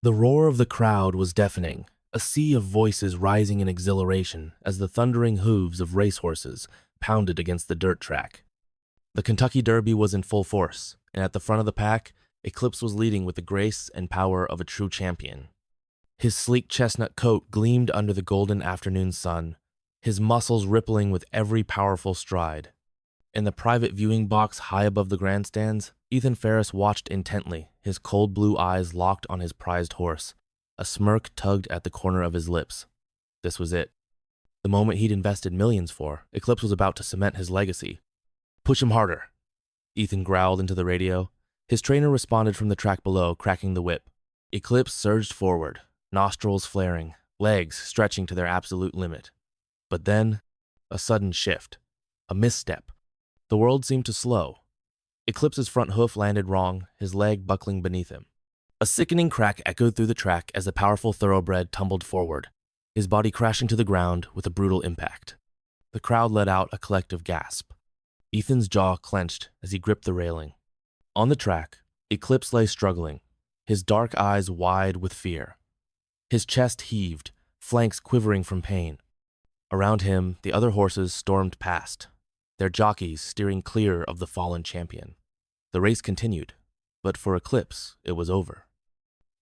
The roar of the crowd was deafening, a sea of voices rising in exhilaration as the thundering hooves of racehorses pounded against the dirt track. The Kentucky Derby was in full force, and at the front of the pack, Eclipse was leading with the grace and power of a true champion. His sleek chestnut coat gleamed under the golden afternoon sun, his muscles rippling with every powerful stride. In the private viewing box high above the grandstands, Ethan Ferris watched intently, his cold blue eyes locked on his prized horse. A smirk tugged at the corner of his lips. This was it. The moment he'd invested millions for, Eclipse was about to cement his legacy. "Push him harder," Ethan growled into the radio. His trainer responded from the track below, cracking the whip. Eclipse surged forward, nostrils flaring, legs stretching to their absolute limit. But then, a sudden shift. A misstep. The world seemed to slow. Eclipse's front hoof landed wrong, his leg buckling beneath him. A sickening crack echoed through the track as the powerful thoroughbred tumbled forward, his body crashing to the ground with a brutal impact. The crowd let out a collective gasp. Ethan's jaw clenched as he gripped the railing. On the track, Eclipse lay struggling, his dark eyes wide with fear. His chest heaved, flanks quivering from pain. Around him, the other horses stormed past, their jockeys steering clear of the fallen champion. The race continued, but for Eclipse, it was over.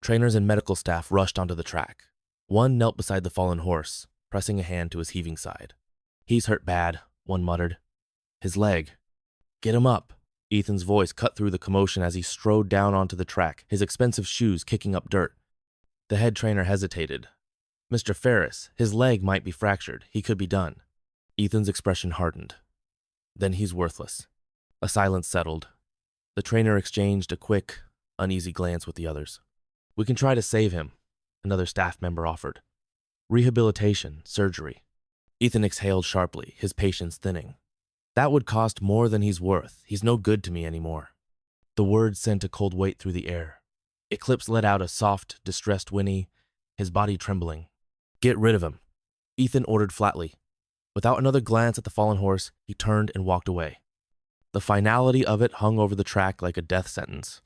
Trainers and medical staff rushed onto the track. One knelt beside the fallen horse, pressing a hand to his heaving side. "He's hurt bad," one muttered. "His leg." "Get him up." Ethan's voice cut through the commotion as he strode down onto the track, his expensive shoes kicking up dirt. The head trainer hesitated. "Mr. Ferris, his leg might be fractured. He could be done." Ethan's expression hardened. "Then he's worthless." A silence settled. The trainer exchanged a quick, uneasy glance with the others. "We can try to save him," another staff member offered. "Rehabilitation, surgery." Ethan exhaled sharply, his patience thinning. "That would cost more than he's worth. He's no good to me anymore." The words sent a cold weight through the air. Eclipse let out a soft, distressed whinny, his body trembling. "Get rid of him," Ethan ordered flatly. Without another glance at the fallen horse, he turned and walked away. The finality of it hung over the track like a death sentence.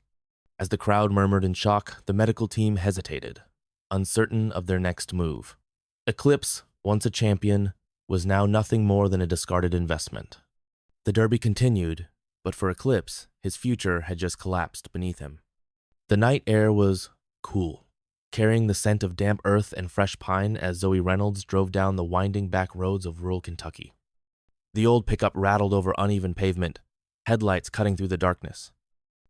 As the crowd murmured in shock, the medical team hesitated, uncertain of their next move. Eclipse, once a champion, was now nothing more than a discarded investment. The Derby continued, but for Eclipse, his future had just collapsed beneath him. The night air was cool, carrying the scent of damp earth and fresh pine as Zoe Reynolds drove down the winding back roads of rural Kentucky. The old pickup rattled over uneven pavement, headlights cutting through the darkness.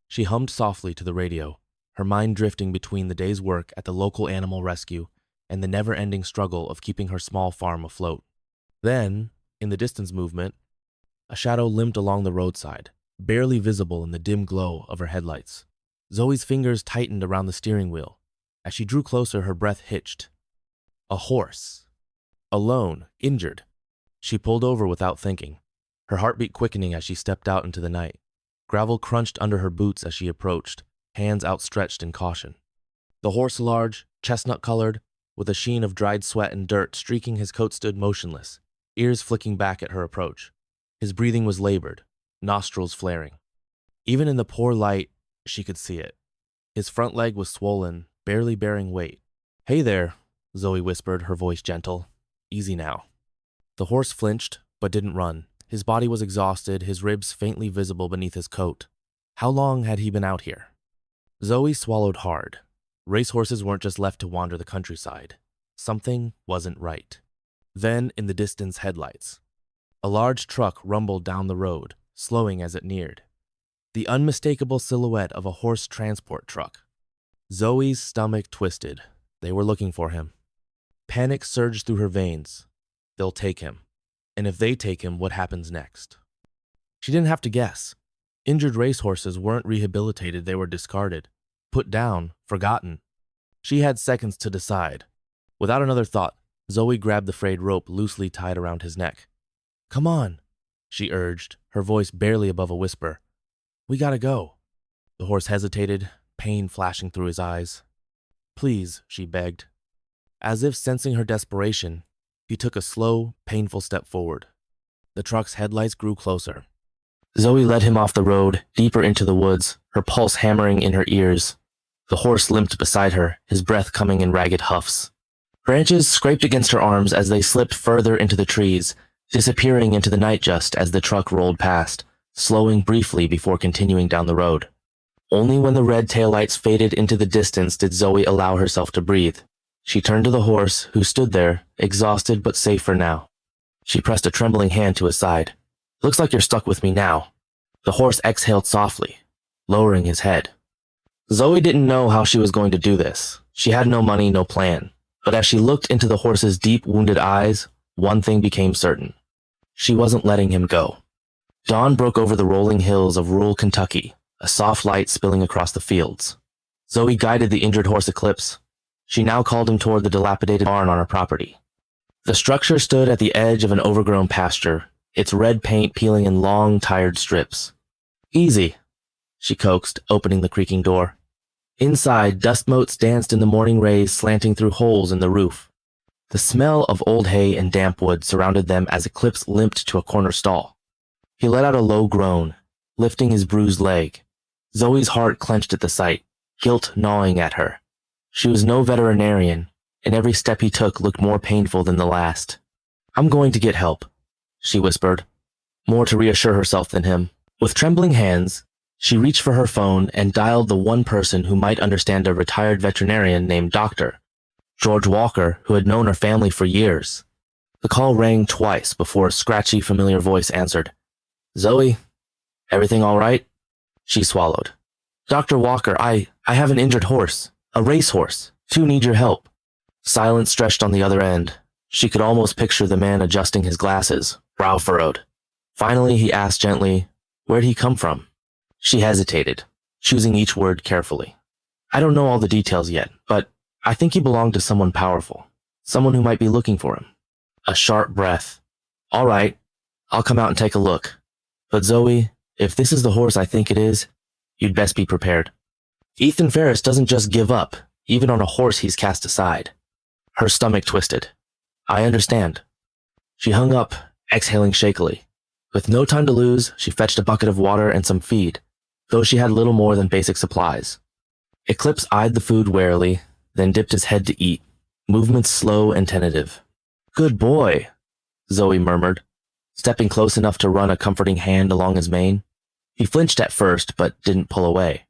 She hummed softly to the radio, her mind drifting between the day's work at the local animal rescue and the never-ending struggle of keeping her small farm afloat. Then, in the distance movement, a shadow limped along the roadside, barely visible in the dim glow of her headlights. Zoe's fingers tightened around the steering wheel. As she drew closer, her breath hitched. A horse. Alone, injured. She pulled over without thinking, her heartbeat quickening as she stepped out into the night. Gravel crunched under her boots as she approached, hands outstretched in caution. The horse, large, chestnut-colored, with a sheen of dried sweat and dirt streaking his coat, stood motionless, ears flicking back at her approach. His breathing was labored, nostrils flaring. Even in the poor light, she could see it. His front leg was swollen, barely bearing weight. "Hey there," Zoe whispered, her voice gentle. "Easy now." The horse flinched, but didn't run. His body was exhausted, his ribs faintly visible beneath his coat. How long had he been out here? Zoe swallowed hard. Racehorses weren't just left to wander the countryside. Something wasn't right. Then, in the distance, headlights. A large truck rumbled down the road, slowing as it neared. The unmistakable silhouette of a horse transport truck. Zoe's stomach twisted. They were looking for him. Panic surged through her veins. They'll take him. And if they take him, what happens next? She didn't have to guess. Injured racehorses weren't rehabilitated, they were discarded, put down, forgotten. She had seconds to decide. Without another thought, Zoe grabbed the frayed rope loosely tied around his neck. "Come on," she urged, her voice barely above a whisper. "We gotta go." The horse hesitated, pain flashing through his eyes. "Please," she begged. As if sensing her desperation, he took a slow, painful step forward. The truck's headlights grew closer. Zoe led him off the road, deeper into the woods, her pulse hammering in her ears. The horse limped beside her, his breath coming in ragged huffs. Branches scraped against her arms as they slipped further into the trees, disappearing into the night just as the truck rolled past, slowing briefly before continuing down the road. Only when the red taillights faded into the distance did Zoe allow herself to breathe. She turned to the horse, who stood there, exhausted but safe for now. She pressed a trembling hand to his side. "Looks like you're stuck with me now." The horse exhaled softly, lowering his head. Zoe didn't know how she was going to do this. She had no money, no plan. But as she looked into the horse's deep, wounded eyes, one thing became certain. She wasn't letting him go. Dawn broke over the rolling hills of rural Kentucky, a soft light spilling across the fields. Zoe guided the injured horse Eclipse. She now called him toward the dilapidated barn on her property. The structure stood at the edge of an overgrown pasture, its red paint peeling in long, tired strips. "Easy," she coaxed, opening the creaking door. Inside, dust motes danced in the morning rays slanting through holes in the roof. The smell of old hay and damp wood surrounded them as Eclipse limped to a corner stall. He let out a low groan, lifting his bruised leg. Zoe's heart clenched at the sight, guilt gnawing at her. She was no veterinarian, and every step he took looked more painful than the last. "I'm going to get help," she whispered, more to reassure herself than him. With trembling hands, she reached for her phone and dialed the one person who might understand a retired veterinarian named Dr. George Walker, who had known her family for years. The call rang twice before a scratchy, familiar voice answered. "Zoe, everything all right?" She swallowed. "Dr. Walker, I have an injured horse. A racehorse. 2 need your help." Silence stretched on the other end. She could almost picture the man adjusting his glasses, brow furrowed. Finally, he asked gently, "Where'd he come from?" She hesitated, choosing each word carefully. "I don't know all the details yet, but I think he belonged to someone powerful. Someone who might be looking for him." A sharp breath. "All right, I'll come out and take a look. But Zoe, if this is the horse I think it is, you'd best be prepared. Ethan Ferris doesn't just give up, even on a horse he's cast aside." Her stomach twisted. "I understand." She hung up, exhaling shakily. With no time to lose, she fetched a bucket of water and some feed, though she had little more than basic supplies. Eclipse eyed the food warily, then dipped his head to eat, movements slow and tentative. "Good boy," Zoe murmured, stepping close enough to run a comforting hand along his mane. He flinched at first, but didn't pull away.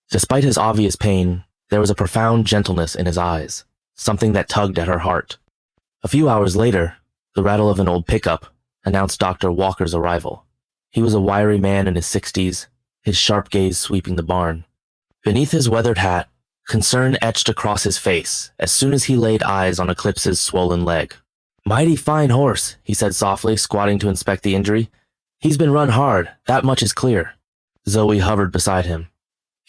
Despite his obvious pain, there was a profound gentleness in his eyes, something that tugged at her heart. A few hours later, the rattle of an old pickup announced Dr. Walker's arrival. He was a wiry man in his 60s, his sharp gaze sweeping the barn. Beneath his weathered hat, concern etched across his face as soon as he laid eyes on Eclipse's swollen leg. "Mighty fine horse," he said softly, squatting to inspect the injury. "He's been run hard, that much is clear." Zoe hovered beside him.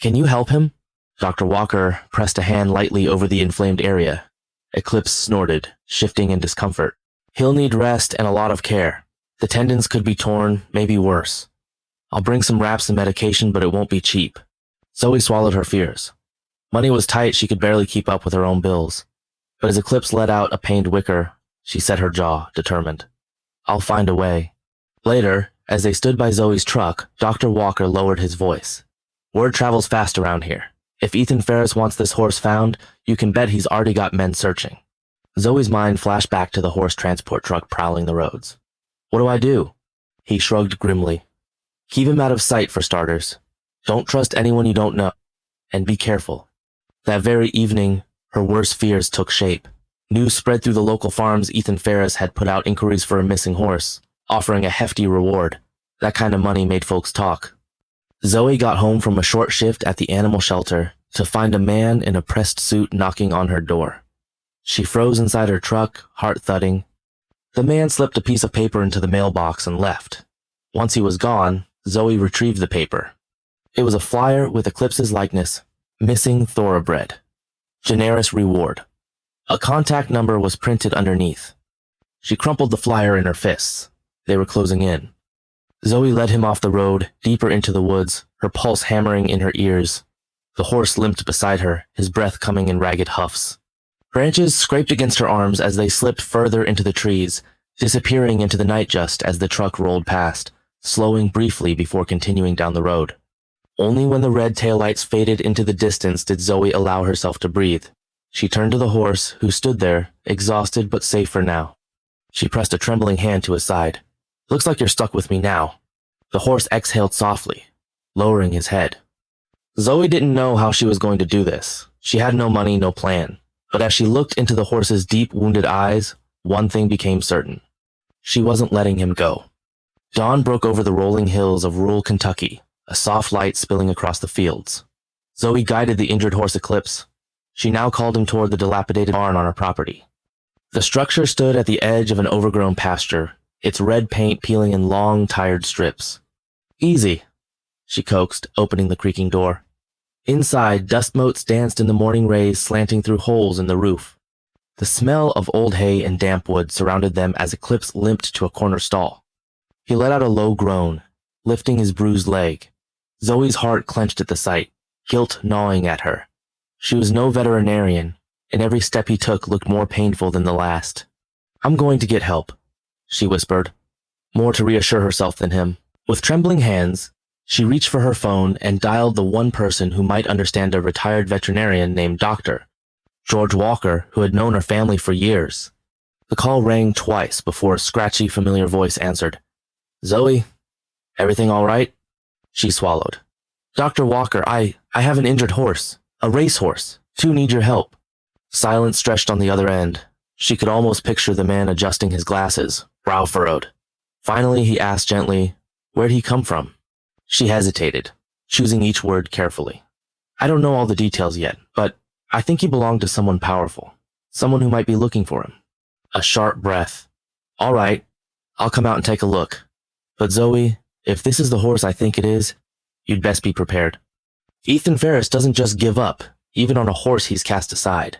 "Can you help him?" Dr. Walker pressed a hand lightly over the inflamed area. Eclipse snorted, shifting in discomfort. "He'll need rest and a lot of care. The tendons could be torn, maybe worse. I'll bring some wraps and medication, but it won't be cheap." Zoe swallowed her fears. Money was tight, she could barely keep up with her own bills. But as Eclipse let out a pained whicker, she set her jaw, determined. "I'll find a way." Later, as they stood by Zoe's truck, Dr. Walker lowered his voice. "Word travels fast around here. If Ethan Ferris wants this horse found, you can bet he's already got men searching." Zoe's mind flashed back to the horse transport truck prowling the roads. "What do I do?" He shrugged grimly. "Keep him out of sight for starters. Don't trust anyone you don't know. And be careful." That very evening, her worst fears took shape. News spread through the local farms Ethan Ferris had put out inquiries for a missing horse, offering a hefty reward. That kind of money made folks talk. Zoe got home from a short shift at the animal shelter to find a man in a pressed suit knocking on her door. She froze inside her truck, heart thudding. The man slipped a piece of paper into the mailbox and left. Once he was gone, Zoe retrieved the paper. It was a flyer with Eclipse's likeness, "Missing Thoroughbred. Generous reward." A contact number was printed underneath. She crumpled the flyer in her fists. They were closing in. Zoe led him off the road, deeper into the woods, her pulse hammering in her ears. The horse limped beside her, his breath coming in ragged huffs. Branches scraped against her arms as they slipped further into the trees, disappearing into the night just as the truck rolled past, slowing briefly before continuing down the road. Only when the red taillights faded into the distance did Zoe allow herself to breathe. She turned to the horse, who stood there, exhausted but safe for now. She pressed a trembling hand to his side. "Looks like you're stuck with me now." The horse exhaled softly, lowering his head. Zoe didn't know how she was going to do this. She had no money, no plan. But as she looked into the horse's deep, wounded eyes, one thing became certain. She wasn't letting him go. Dawn broke over the rolling hills of rural Kentucky, a soft light spilling across the fields. Zoe guided the injured horse Eclipse. She now called him toward the dilapidated barn on her property. The structure stood at the edge of an overgrown pasture, its red paint peeling in long, tired strips. "Easy," she coaxed, opening the creaking door. Inside, dust motes danced in the morning rays slanting through holes in the roof. The smell of old hay and damp wood surrounded them as Eclipse limped to a corner stall. He let out a low groan, lifting his bruised leg. Zoe's heart clenched at the sight, guilt gnawing at her. She was no veterinarian, and every step he took looked more painful than the last. "I'm going to get help," she whispered, more to reassure herself than him. With trembling hands, she reached for her phone and dialed the one person who might understand a retired veterinarian named Dr. George Walker, who had known her family for years. The call rang twice before a scratchy, familiar voice answered. "Zoe, everything all right?" She swallowed. "Dr. Walker, I have an injured horse. A racehorse. 2 need your help." Silence stretched on the other end. She could almost picture the man adjusting his glasses, brow furrowed. Finally, he asked gently, "Where'd he come from?" She hesitated, choosing each word carefully. "I don't know all the details yet, but I think he belonged to someone powerful. Someone who might be looking for him." A sharp breath. "All right, I'll come out and take a look. But Zoe, if this is the horse I think it is, you'd best be prepared. Ethan Ferris doesn't just give up, even on a horse he's cast aside."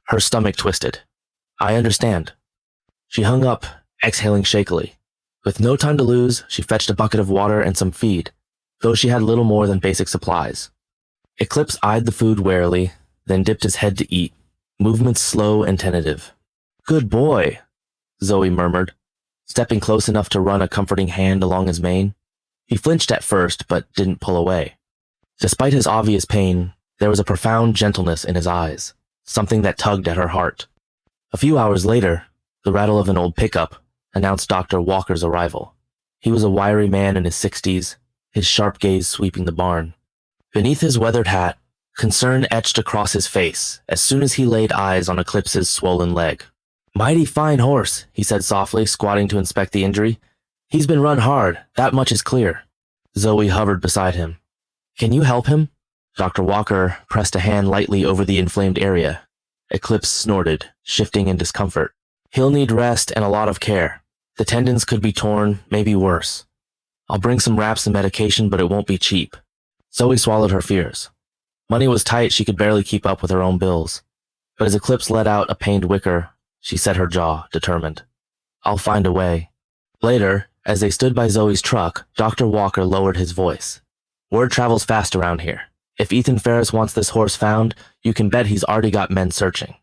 Her stomach twisted. "I understand." She hung up, exhaling shakily. With no time to lose, she fetched a bucket of water and some feed, though she had little more than basic supplies. Eclipse eyed the food warily, then dipped his head to eat, movements slow and tentative. "Good boy," Zoe murmured, stepping close enough to run a comforting hand along his mane. He flinched at first, but didn't pull away. Despite his obvious pain, there was a profound gentleness in his eyes, something that tugged at her heart. A few hours later, the rattle of an old pickup announced Dr. Walker's arrival. He was a wiry man in his 60s, his sharp gaze sweeping the barn. Beneath his weathered hat, concern etched across his face as soon as he laid eyes on Eclipse's swollen leg. "Mighty fine horse," he said softly, squatting to inspect the injury. "He's been run hard, that much is clear." Zoe hovered beside him. "Can you help him?" Dr. Walker pressed a hand lightly over the inflamed area. Eclipse snorted, shifting in discomfort. "He'll need rest and a lot of care. The tendons could be torn, maybe worse. I'll bring some wraps and medication, but it won't be cheap." Zoe swallowed her fears. Money was tight, she could barely keep up with her own bills. But as Eclipse let out a pained whicker, she set her jaw, determined. "I'll find a way." Later, as they stood by Zoe's truck, Dr. Walker lowered his voice. "Word travels fast around here. If Ethan Ferris wants this horse found, you can bet he's already got men searching."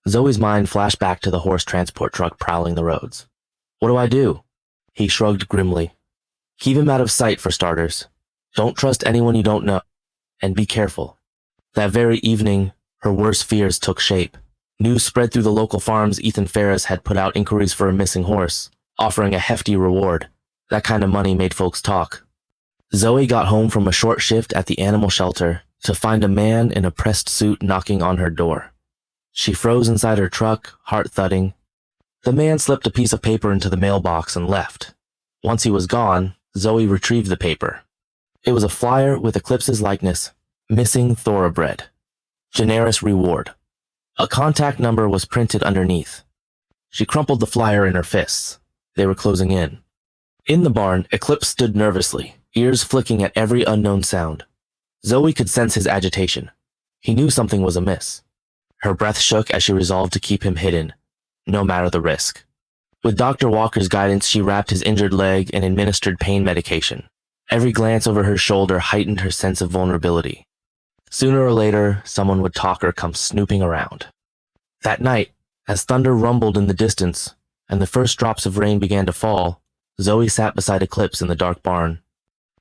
Zoe's mind flashed back to the horse transport truck prowling the roads. "What do I do?" He shrugged grimly. "Keep him out of sight for starters. Don't trust anyone you don't know. And be careful." That very evening, her worst fears took shape. News spread through the local farms Ethan Ferris had put out inquiries for a missing horse, offering a hefty reward. That kind of money made folks talk. Zoe got home from a short shift at the animal shelter to find a man in a pressed suit knocking on her door. She froze inside her truck, heart thudding. The man slipped a piece of paper into the mailbox and left. Once he was gone, Zoe retrieved the paper. It was a flyer with Eclipse's likeness, "Missing Thoroughbred. Generous reward." A contact number was printed underneath. She crumpled the flyer in her fists. They were closing in. In the barn, Eclipse stood nervously, ears flicking at every unknown sound. Zoe could sense his agitation. He knew something was amiss. Her breath shook as she resolved to keep him hidden, no matter the risk. With Dr. Walker's guidance, she wrapped his injured leg and administered pain medication. Every glance over her shoulder heightened her sense of vulnerability. Sooner or later, someone would talk or come snooping around. That night, as thunder rumbled in the distance and the first drops of rain began to fall, Zoe sat beside Eclipse in the dark barn.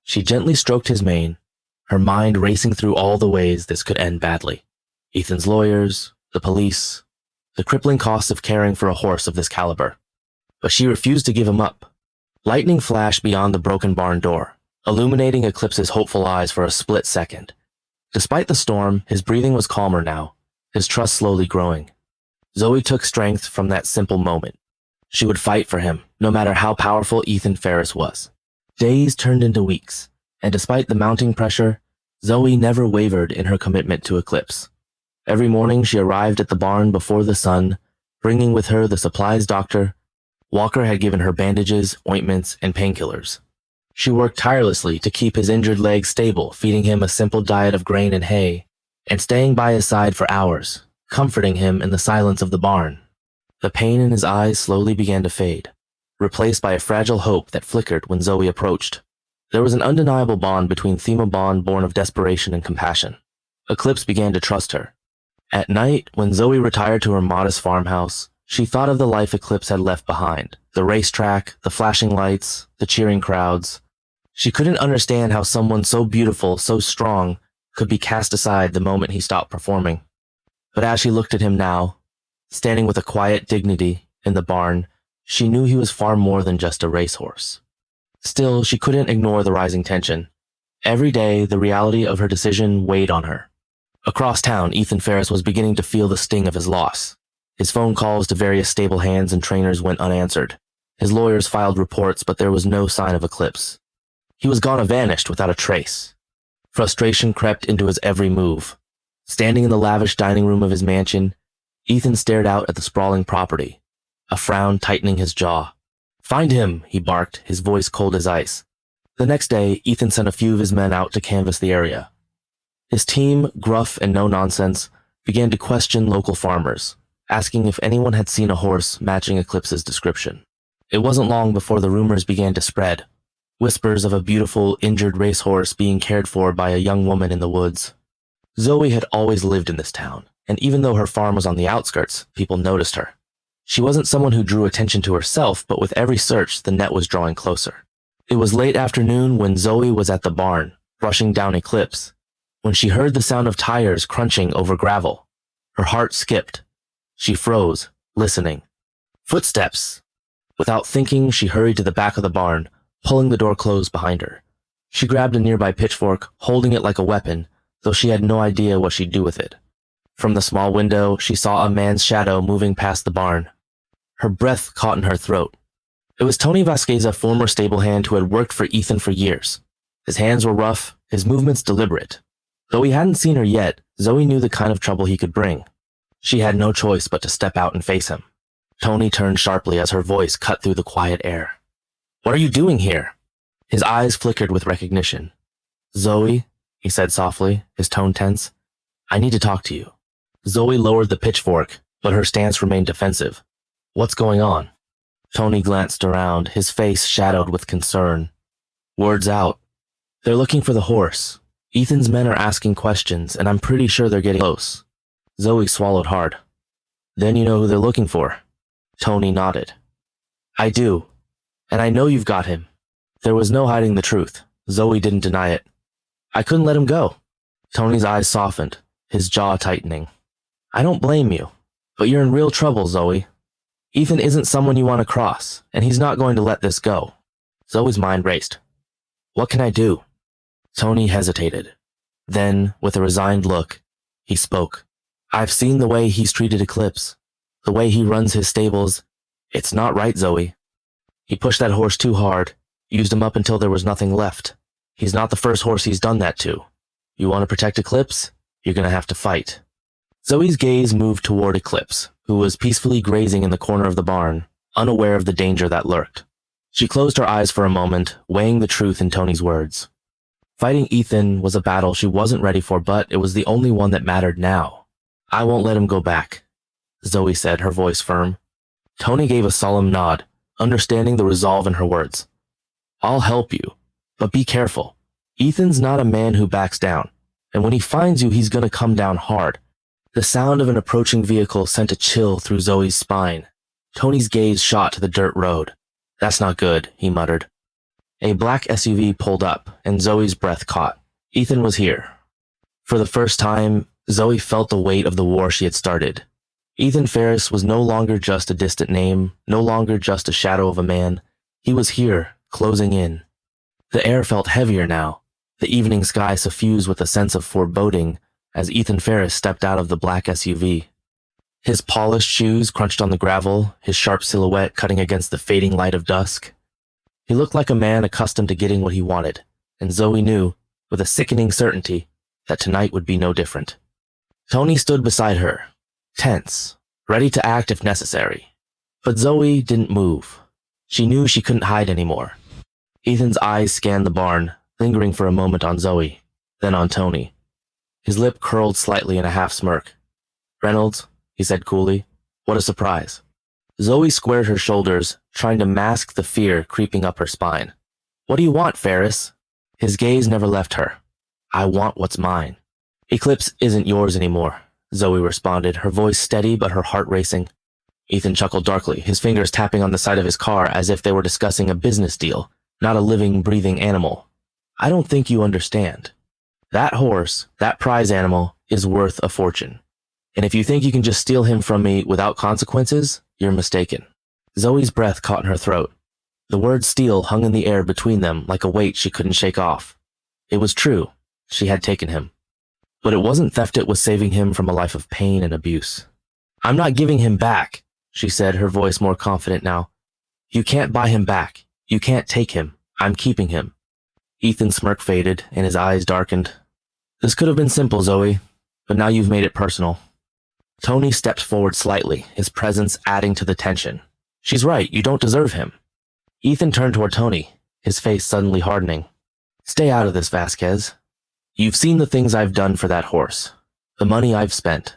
She gently stroked his mane, her mind racing through all the ways this could end badly. Ethan's lawyers, the police, the crippling costs of caring for a horse of this caliber. But she refused to give him up. Lightning flashed beyond the broken barn door, illuminating Eclipse's hopeful eyes for a split second. Despite the storm, his breathing was calmer now, his trust slowly growing. Zoe took strength from that simple moment. She would fight for him, no matter how powerful Ethan Ferris was. Days turned into weeks, and despite the mounting pressure, Zoe never wavered in her commitment to Eclipse. Every morning she arrived at the barn before the sun, bringing with her the supplies doctor. Walker had given her bandages, ointments, and painkillers. She worked tirelessly to keep his injured legs stable, feeding him a simple diet of grain and hay, and staying by his side for hours, comforting him in the silence of the barn. The pain in his eyes slowly began to fade, replaced by a fragile hope that flickered when Zoe approached. There was an undeniable bond between them, a bond born of desperation and compassion. Eclipse began to trust her. At night, when Zoe retired to her modest farmhouse, she thought of the life Eclipse had left behind, the racetrack, the flashing lights, the cheering crowds. She couldn't understand how someone so beautiful, so strong, could be cast aside the moment he stopped performing. But as she looked at him now, standing with a quiet dignity in the barn, she knew he was far more than just a racehorse. Still, she couldn't ignore the rising tension. Every day, the reality of her decision weighed on her. Across town, Ethan Ferris was beginning to feel the sting of his loss. His phone calls to various stable hands and trainers went unanswered. His lawyers filed reports, but there was no sign of Eclipse. He was gone or vanished without a trace. Frustration crept into his every move. Standing in the lavish dining room of his mansion, Ethan stared out at the sprawling property, a frown tightening his jaw. "Find him," he barked, his voice cold as ice. The next day, Ethan sent a few of his men out to canvass the area. His team, gruff and no-nonsense, began to question local farmers, asking if anyone had seen a horse matching Eclipse's description. It wasn't long before the rumors began to spread, whispers of a beautiful, injured racehorse being cared for by a young woman in the woods. Zoe had always lived in this town, and even though her farm was on the outskirts, people noticed her. She wasn't someone who drew attention to herself, but with every search, the net was drawing closer. It was late afternoon when Zoe was at the barn, brushing down Eclipse, when she heard the sound of tires crunching over gravel. Her heart skipped. She froze, listening. Footsteps! Without thinking, she hurried to the back of the barn, pulling the door closed behind her. She grabbed a nearby pitchfork, holding it like a weapon, though she had no idea what she'd do with it. From the small window, she saw a man's shadow moving past the barn. Her breath caught in her throat. It was Tony Vasquez, a former stable hand who had worked for Ethan for years. His hands were rough, his movements deliberate. Though he hadn't seen her yet, Zoe knew the kind of trouble he could bring. She had no choice but to step out and face him. Tony turned sharply as her voice cut through the quiet air. "What are you doing here?" His eyes flickered with recognition. "Zoe," he said softly, his tone tense, "I need to talk to you." Zoe lowered the pitchfork, but her stance remained defensive. "What's going on?" Tony glanced around, his face shadowed with concern. "Word's out. They're looking for the horse. Ethan's men are asking questions, and I'm pretty sure they're getting close." Zoe swallowed hard. "Then you know who they're looking for?" Tony nodded. "I do. And I know you've got him." There was no hiding the truth. Zoe didn't deny it. "I couldn't let him go." Tony's eyes softened, his jaw tightening. "I don't blame you, but you're in real trouble, Zoe. Ethan isn't someone you want to cross, and he's not going to let this go." Zoe's mind raced. "What can I do?" Tony hesitated. Then, with a resigned look, he spoke. "I've seen the way he's treated Eclipse, the way he runs his stables. It's not right, Zoe. He pushed that horse too hard, used him up until there was nothing left. He's not the first horse he's done that to. You want to protect Eclipse? You're going to have to fight." Zoe's gaze moved toward Eclipse, who was peacefully grazing in the corner of the barn, unaware of the danger that lurked. She closed her eyes for a moment, weighing the truth in Tony's words. Fighting Ethan was a battle she wasn't ready for, but it was the only one that mattered now. "I won't let him go back," Zoe said, her voice firm. Tony gave a solemn nod, understanding the resolve in her words. "I'll help you, but be careful. Ethan's not a man who backs down, and when he finds you, he's going to come down hard." The sound of an approaching vehicle sent a chill through Zoe's spine. Tony's gaze shot to the dirt road. "That's not good," he muttered. A black SUV pulled up, and Zoe's breath caught. Ethan was here. For the first time, Zoe felt the weight of the war she had started. Ethan Ferris was no longer just a distant name, no longer just a shadow of a man. He was here, closing in. The air felt heavier now, the evening sky suffused with a sense of foreboding as Ethan Ferris stepped out of the black SUV. His polished shoes crunched on the gravel, his sharp silhouette cutting against the fading light of dusk. He looked like a man accustomed to getting what he wanted, and Zoe knew, with a sickening certainty, that tonight would be no different. Tony stood beside her, tense, ready to act if necessary. But Zoe didn't move. She knew she couldn't hide anymore. Ethan's eyes scanned the barn, lingering for a moment on Zoe, then on Tony. His lip curled slightly in a half-smirk. "Reynolds," he said coolly, "what a surprise." Zoe squared her shoulders, trying to mask the fear creeping up her spine. "What do you want, Ferris?" His gaze never left her. "I want what's mine." "Eclipse isn't yours anymore," Zoe responded, her voice steady but her heart racing. Ethan chuckled darkly, his fingers tapping on the side of his car as if they were discussing a business deal, not a living, breathing animal. "I don't think you understand. That horse, that prize animal, is worth a fortune. And if you think you can just steal him from me without consequences, you're mistaken." Zoe's breath caught in her throat. The word steal hung in the air between them like a weight she couldn't shake off. It was true. She had taken him. But it wasn't theft, it was saving him from a life of pain and abuse. "I'm not giving him back," she said, her voice more confident now. "You can't buy him back. You can't take him. I'm keeping him." Ethan's smirk faded, and his eyes darkened. "This could have been simple, Zoe, but now you've made it personal." Tony stepped forward slightly, his presence adding to the tension. "She's right, you don't deserve him." Ethan turned toward Tony, his face suddenly hardening. "Stay out of this, Vasquez. You've seen the things I've done for that horse, the money I've spent,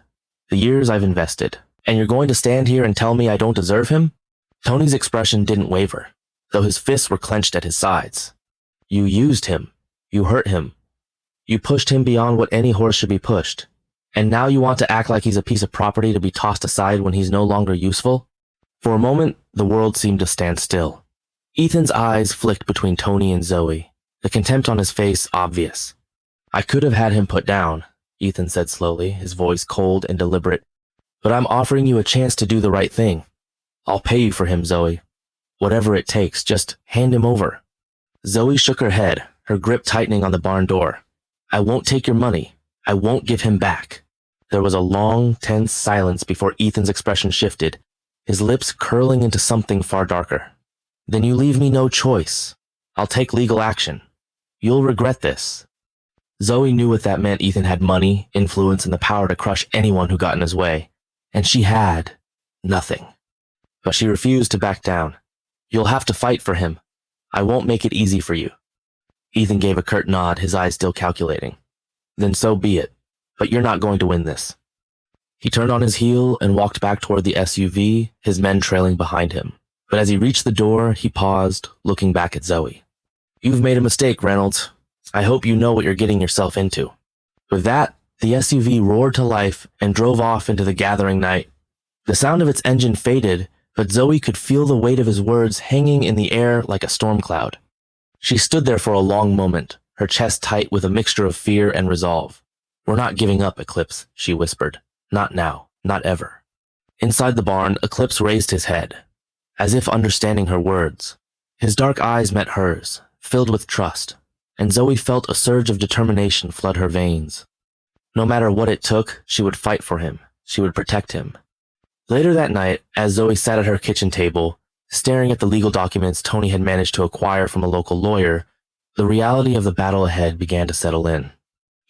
the years I've invested, and you're going to stand here and tell me I don't deserve him?" Tony's expression didn't waver, though his fists were clenched at his sides. "You used him. You hurt him. You pushed him beyond what any horse should be pushed. And now you want to act like he's a piece of property to be tossed aside when he's no longer useful?" For a moment, the world seemed to stand still. Ethan's eyes flicked between Tony and Zoe, the contempt on his face obvious. "I could have had him put down," Ethan said slowly, his voice cold and deliberate. "But I'm offering you a chance to do the right thing. I'll pay you for him, Zoe. Whatever it takes, just hand him over." Zoe shook her head, her grip tightening on the barn door. "I won't take your money. I won't give him back." There was a long, tense silence before Ethan's expression shifted, his lips curling into something far darker. "Then you leave me no choice. I'll take legal action. You'll regret this." Zoe knew what that meant. Ethan had money, influence, and the power to crush anyone who got in his way. And she had nothing. But she refused to back down. "You'll have to fight for him. I won't make it easy for you." Ethan gave a curt nod, his eyes still calculating. "Then so be it. But you're not going to win this." He turned on his heel and walked back toward the SUV, his men trailing behind him. But as he reached the door, he paused, looking back at Zoe. "You've made a mistake, Reynolds. I hope you know what you're getting yourself into." With that, the SUV roared to life and drove off into the gathering night. The sound of its engine faded, but Zoe could feel the weight of his words hanging in the air like a storm cloud. She stood there for a long moment, her chest tight with a mixture of fear and resolve. "We're not giving up, Eclipse," she whispered. "Not now, not ever." Inside the barn, Eclipse raised his head, as if understanding her words. His dark eyes met hers, filled with trust, and Zoe felt a surge of determination flood her veins. No matter what it took, she would fight for him. She would protect him. Later that night, as Zoe sat at her kitchen table, staring at the legal documents Tony had managed to acquire from a local lawyer, the reality of the battle ahead began to settle in.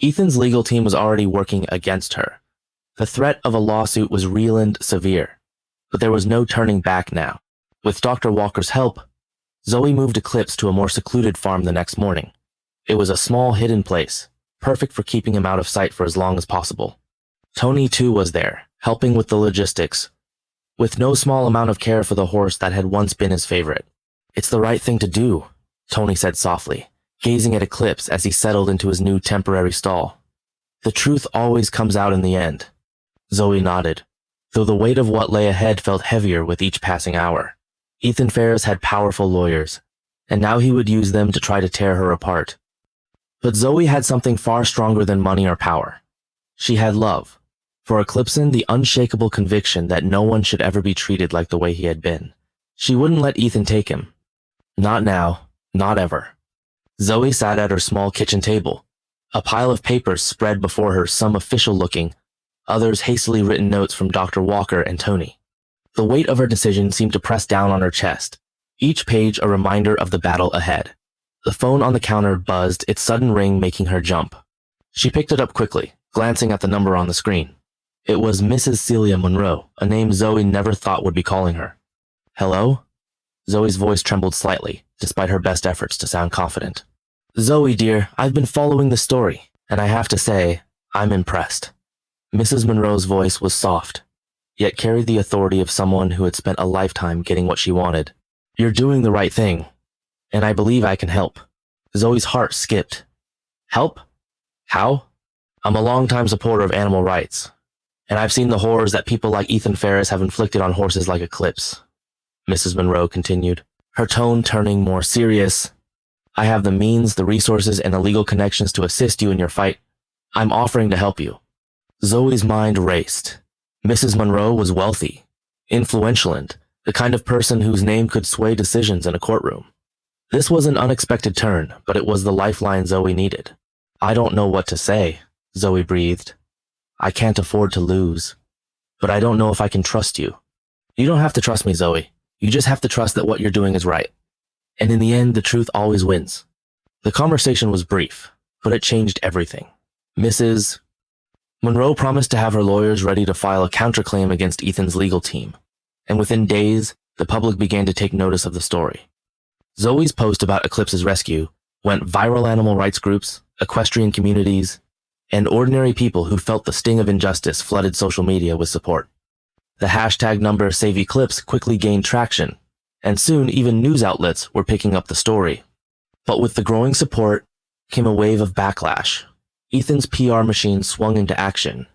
Ethan's legal team was already working against her. The threat of a lawsuit was real and severe, but there was no turning back now. With Dr. Walker's help, Zoe moved Eclipse to a more secluded farm the next morning. It was a small, hidden place, perfect for keeping him out of sight for as long as possible. Tony, too, was there, helping with the logistics, with no small amount of care for the horse that had once been his favorite. "It's the right thing to do," Tony said softly, gazing at Eclipse as he settled into his new temporary stall. "The truth always comes out in the end." Zoe nodded, though the weight of what lay ahead felt heavier with each passing hour. Ethan Ferris had powerful lawyers, and now he would use them to try to tear her apart. But Zoe had something far stronger than money or power. She had love. For Eclipson, the unshakable conviction that no one should ever be treated like the way he had been. She wouldn't let Ethan take him. Not now, not ever. Zoe sat at her small kitchen table. A pile of papers spread before her, some official-looking, others hastily written notes from Dr. Walker and Tony. The weight of her decision seemed to press down on her chest, each page a reminder of the battle ahead. The phone on the counter buzzed, its sudden ring making her jump. She picked it up quickly, glancing at the number on the screen. It was Mrs. Celia Monroe, a name Zoe never thought would be calling her. Hello? Zoe's voice trembled slightly, despite her best efforts to sound confident. Zoe, dear, I've been following the story, and I have to say, I'm impressed. Mrs. Monroe's voice was soft, yet carried the authority of someone who had spent a lifetime getting what she wanted. You're doing the right thing, and I believe I can help. Zoe's heart skipped. Help? How? I'm a longtime supporter of animal rights, and I've seen the horrors that people like Ethan Ferris have inflicted on horses like Eclipse. Mrs. Monroe continued, her tone turning more serious. I have the means, the resources, and the legal connections to assist you in your fight. I'm offering to help you. Zoe's mind raced. Mrs. Monroe was wealthy, influential, and the kind of person whose name could sway decisions in a courtroom. This was an unexpected turn, but it was the lifeline Zoe needed. I don't know what to say, Zoe breathed. I can't afford to lose, but I don't know if I can trust you. You don't have to trust me, Zoe. You just have to trust that what you're doing is right. And in the end, the truth always wins. The conversation was brief, but it changed everything. Mrs. Monroe promised to have her lawyers ready to file a counterclaim against Ethan's legal team, and within days, the public began to take notice of the story. Zoe's post about Eclipse's rescue went viral. Animal rights groups, equestrian communities, and ordinary people who felt the sting of injustice flooded social media with support. The hashtag number Save Eclipse quickly gained traction, and soon even news outlets were picking up the story. But with the growing support came a wave of backlash. Ethan's PR machine swung into action.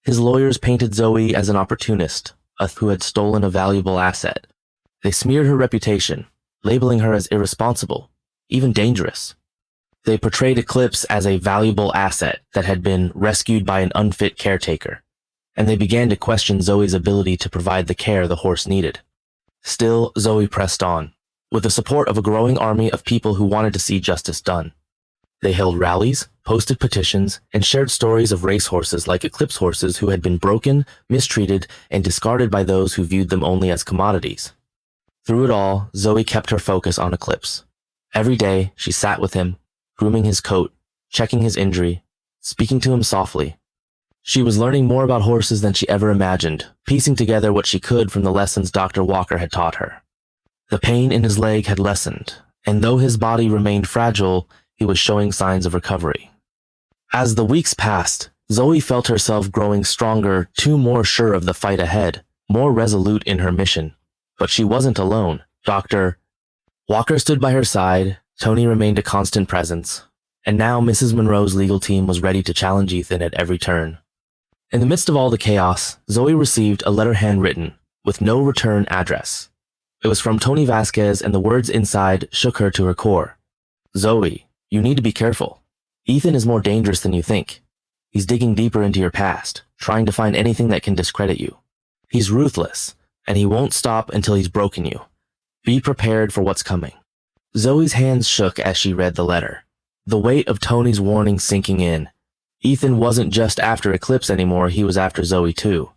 His lawyers painted Zoe as an opportunist, who had stolen a valuable asset. They smeared her reputation, labeling her as irresponsible, even dangerous. They portrayed Eclipse as a valuable asset that had been rescued by an unfit caretaker, and they began to question Zoe's ability to provide the care the horse needed. Still, Zoe pressed on, with the support of a growing army of people who wanted to see justice done. They held rallies, posted petitions, and shared stories of racehorses like Eclipse horses who had been broken, mistreated, and discarded by those who viewed them only as commodities. Through it all, Zoe kept her focus on Eclipse. Every day, she sat with him, grooming his coat, checking his injury, speaking to him softly. She was learning more about horses than she ever imagined, piecing together what she could from the lessons Dr. Walker had taught her. The pain in his leg had lessened, and though his body remained fragile, he was showing signs of recovery. As the weeks passed, Zoe felt herself growing stronger, more sure of the fight ahead, more resolute in her mission. But she wasn't alone. Dr. Walker stood by her side, Tony remained a constant presence, and now Mrs. Monroe's legal team was ready to challenge Ethan at every turn. In the midst of all the chaos, Zoe received a letter handwritten, with no return address. It was from Tony Vasquez, and the words inside shook her to her core. Zoe, you need to be careful. Ethan is more dangerous than you think. He's digging deeper into your past, trying to find anything that can discredit you. He's ruthless, and he won't stop until he's broken you. Be prepared for what's coming. Zoe's hands shook as she read the letter, the weight of Tony's warning sinking in. Ethan wasn't just after Eclipse anymore, he was after Zoe too.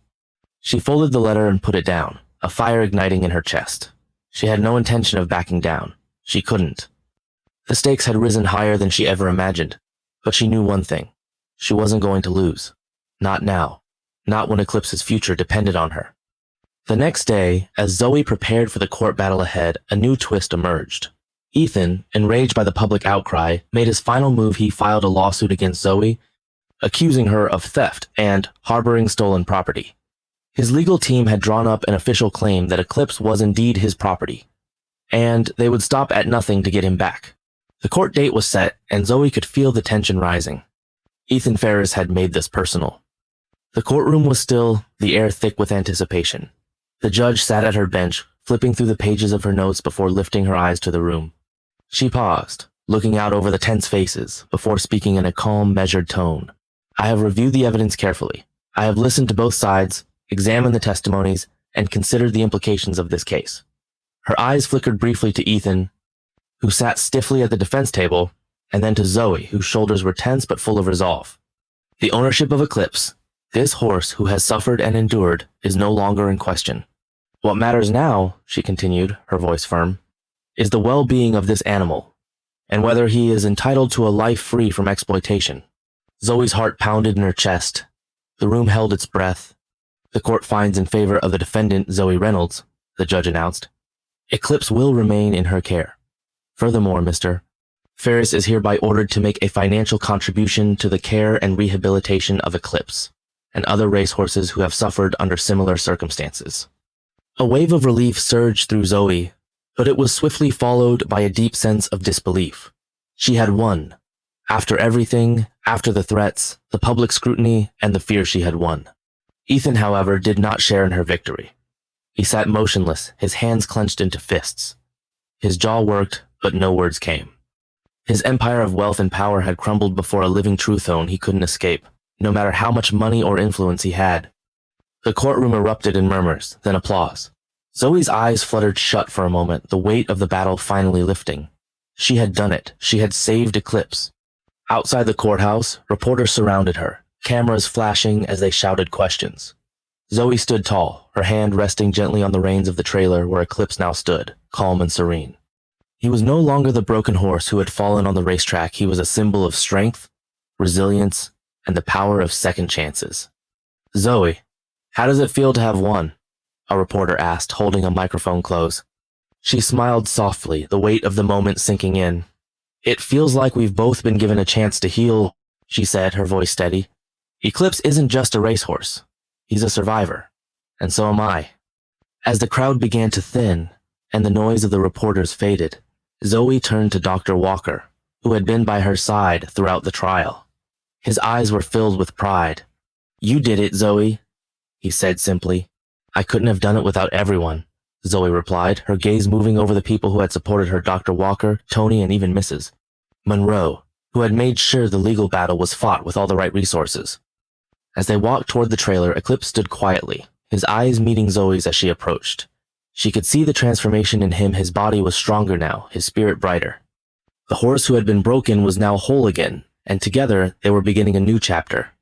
She folded the letter and put it down, a fire igniting in her chest. She had no intention of backing down. She couldn't. The stakes had risen higher than she ever imagined, but she knew one thing. She wasn't going to lose. Not now. Not when Eclipse's future depended on her. The next day, as Zoe prepared for the court battle ahead, a new twist emerged. Ethan, enraged by the public outcry, made his final move. He filed a lawsuit against Zoe, accusing her of theft and harboring stolen property. His legal team had drawn up an official claim that Eclipse was indeed his property, and they would stop at nothing to get him back. The court date was set, and Zoe could feel the tension rising. Ethan Ferris had made this personal. The courtroom was still, the air thick with anticipation. The judge sat at her bench, flipping through the pages of her notes before lifting her eyes to the room. She paused, looking out over the tense faces before speaking in a calm, measured tone. I have reviewed the evidence carefully. I have listened to both sides, examined the testimonies, and considered the implications of this case. Her eyes flickered briefly to Ethan, who sat stiffly at the defense table, and then to Zoe, whose shoulders were tense but full of resolve. The ownership of Eclipse, this horse who has suffered and endured, is no longer in question. What matters now, she continued, her voice firm, is the well-being of this animal, and whether he is entitled to a life free from exploitation. Zoe's heart pounded in her chest. The room held its breath. The court finds in favor of the defendant, Zoe Reynolds, the judge announced. Eclipse will remain in her care. Furthermore, Mr. Ferris is hereby ordered to make a financial contribution to the care and rehabilitation of Eclipse and other racehorses who have suffered under similar circumstances. A wave of relief surged through Zoe, but it was swiftly followed by a deep sense of disbelief. She had won. After everything, after the threats, the public scrutiny, and the fear, she had won. Ethan, however, did not share in her victory. He sat motionless, his hands clenched into fists. His jaw worked, but no words came. His empire of wealth and power had crumbled before a living truth-zone he couldn't escape, no matter how much money or influence he had. The courtroom erupted in murmurs, then applause. Zoe's eyes fluttered shut for a moment, the weight of the battle finally lifting. She had done it. She had saved Eclipse. Outside the courthouse, reporters surrounded her, cameras flashing as they shouted questions. Zoe stood tall, her hand resting gently on the reins of the trailer where Eclipse now stood, calm and serene. He was no longer the broken horse who had fallen on the racetrack. He was a symbol of strength, resilience, and the power of second chances. Zoe, how does it feel to have won? A reporter asked, holding a microphone close. She smiled softly, the weight of the moment sinking in. It feels like we've both been given a chance to heal, she said, her voice steady. Eclipse isn't just a racehorse. He's a survivor. And so am I. As the crowd began to thin, and the noise of the reporters faded, Zoe turned to Dr. Walker, who had been by her side throughout the trial. His eyes were filled with pride. You did it, Zoe, he said simply. I couldn't have done it without everyone, Zoe replied, her gaze moving over the people who had supported her, Dr. Walker, Tony, and even Mrs. Monroe, who had made sure the legal battle was fought with all the right resources. As they walked toward the trailer, Eclipse stood quietly, his eyes meeting Zoe's as she approached. She could see the transformation in him. His body was stronger now, his spirit brighter. The horse who had been broken was now whole again, and together they were beginning a new chapter.